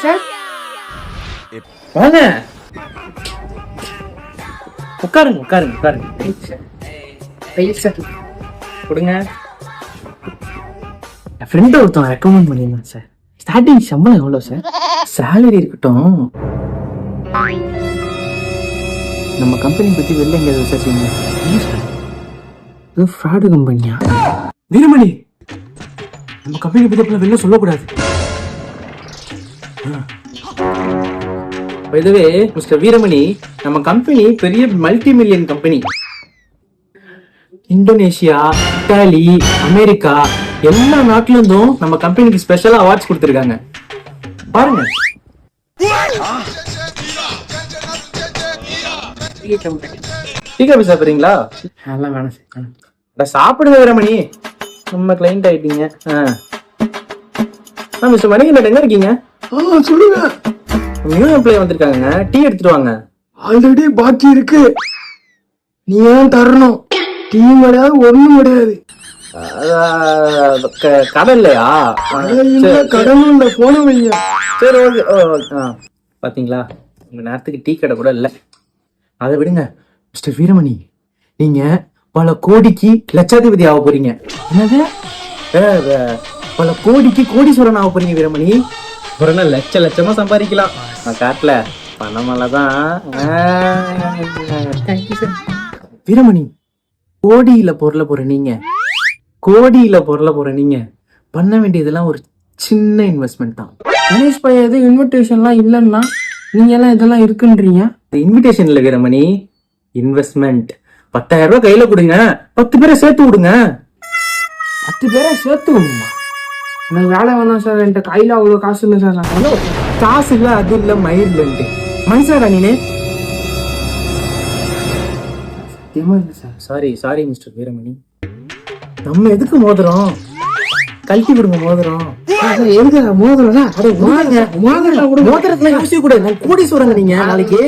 Sir வாங்க, உட்காருங்க உட்காருங்க உட்காருங்க. சார் கொடுங்க. என் ஃப்ரெண்ட் ஒருத்தவங்க ரெக்கமெண்ட் பண்ணியிருந்தேன் சார். ஸ்டார்டிங் சம்பளம் எவ்வளோ சார்? சேலரி இருக்கட்டும், நம்ம கம்பெனி பற்றி வெளில எங்கேயாவது விசாரிச்சிங்க. இது ஃப்ராடு கம்பெனியா? வீரமணி, நம்ம கம்பெனி பற்றி வெளில சொல்லக்கூடாது. இதுவே மிஸ்டர் வீரமணி, நம்ம கம்பெனி பெரிய multi million company. Indonesia, Italy, America எல்லா நாட்டுல இருந்தும் நம்ம கம்பெனிக்கு ஸ்பெஷலா அவார்ட்ஸ் கொடுத்திருக்காங்க. பாருங்க. டீ காபி சாப்பிடுறீங்களா? அதெல்லாம் வேணாம் சார். சாப்பிடுங்க வீரமணி, நம்ம கிளைண்ட் ஆயிட்டீங்க. மிஸ்டர் மணிகண்டன் எங்க இருக்கீங்க? சொல்லுங்க. நியூ எம்ப்ளாயி வந்திருக்காங்க, டீ எடுத்துட்டு வாங்க. ஆல்ரெடி பாக்கி இருக்கு, நீ ஏன் தரணும்? டீ கிடையாது, ஒண்ணும் கிடையாது. கடை இல்லையா? கடனும் இல்ல, போன வைங்க. சரி ஓகே. பாத்தீங்களா, உங்க நேரத்துக்கு டீ கடை கூட இல்ல. அதை விடுங்க மிஸ்டர் வீரமணி, நீங்க பல கோடிக்கு லட்சாதிபதி ஆக போறீங்க. என்னது? பல கோடிக்கு கோடீஸ்வரன் ஆக போறீங்க வீரமணி. அப்புறம் லட்சமா சம்பாதிக்கலாம். காட்டுல பணமாலதான். வீரமணி, கோடியில பொருள போற நீங்க பண்ண வேண்டியதெல்லாம் ஒரு சின்ன இன்வெஸ்ட்மெண்ட் தான். கணேஷ் பையன் எது இன்விடேஷன்லாம் இல்லைன்னா நீங்க எல்லாம் இதெல்லாம் இருக்குன்றீங்க. இன்விடேஷன் இல்ல வீரமணி, இன்வெஸ்ட்மெண்ட். 10,000 ரூபாய் கையில கொடுங்க, 10 பேரை சேர்த்து விடுங்க. 10 பேரை சேர்த்து விடுமா? எனக்கு வேலை வேணாம் சார், என்கிட்ட கையில அவ்வளவு காசு இல்லை சார். காசு இல்ல, அது இல்ல, மயிர்லன்ட்டு மனுஷாடா நீனு. சாரி மிஸ்டர் வீரமணி, நம்ம எதுக்கு மோதிரம்? கழட்டி விடுங்க மோதிரம். எதுக்கு மோதிரம்? மோதிரத்துல யோசிக்க கூடாது. கோடீஸ்வரங்க நீங்க நாளைக்கு.